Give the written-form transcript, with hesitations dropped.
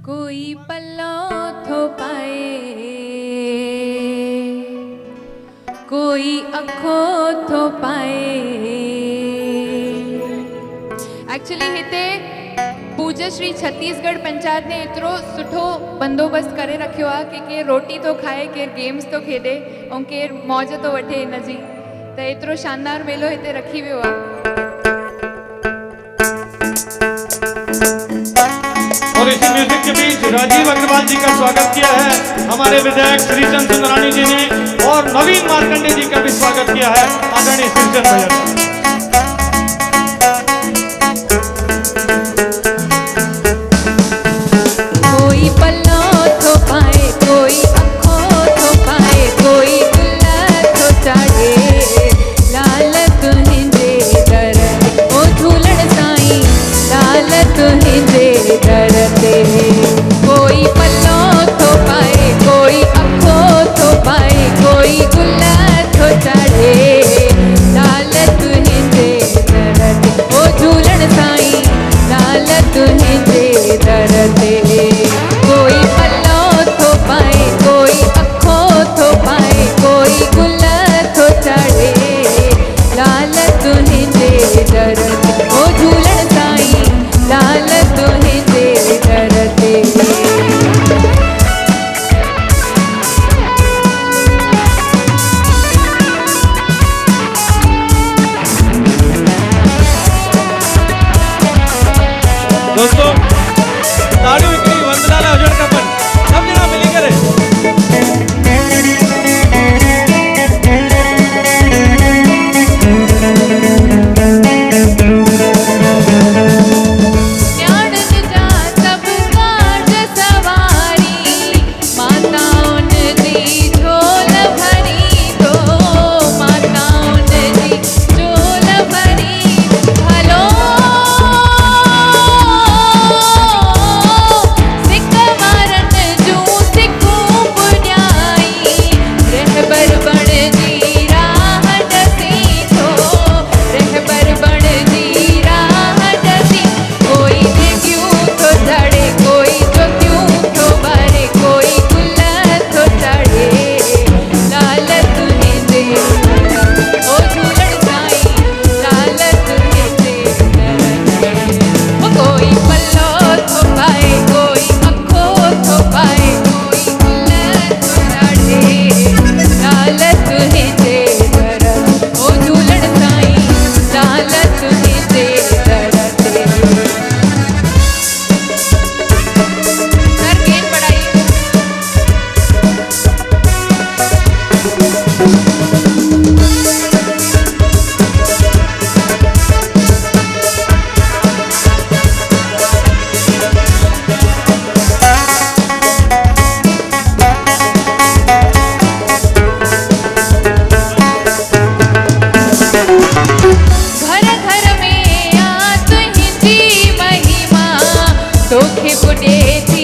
कोई पल्लो थो पाए, कोई अखो थो पाए। एक्चुअली हिते पूज्यश्री छत्तीसगढ़ पंचायत ने एतिरो सुठो बंदोबस्त करे रखियो आहे कि केर रोटी तो खाए, केर गेम्स तो खेॾे ऐं केर मौज तो वठे हिन जी। त एतिरो शानदार मेलो हिते रखी वियो आहे। और इसी म्यूजिक के बीच राजीव अग्रवाल जी का स्वागत किया है हमारे विधायक श्रीचंद सुंदरानी जी ने, और नवीन मार्कंडे जी का भी स्वागत किया है आदरणीय श्रीचंद भैया। कोई पल्लो थो पाए, कोई अखो थो पाए, कोई गुल थो चाढ़े, लाल तुंहिंजे दर ओ झूलण साईं, लाल तुंहिंजे दर ते। कोई पल्लो थो पाए, कोई अखो थो पाए, कोई गुल थो चाढ़े, लाल तुंहिंजे दर ते ओ झूलण साईं, लाल तुंहिंजे दर ते। कोई पल्लो थो पाए, कोई अखो थो पाए, कोई गुल थो चाढ़े, लाल तुंहिंजे दर ते ओ झूलण साईं, लाल तुंहिंजे दर ते। दोस्तों ताड़ियों की वंदना ला हुजण खपन, सब जना मिली करे। तोखे पुॾे थी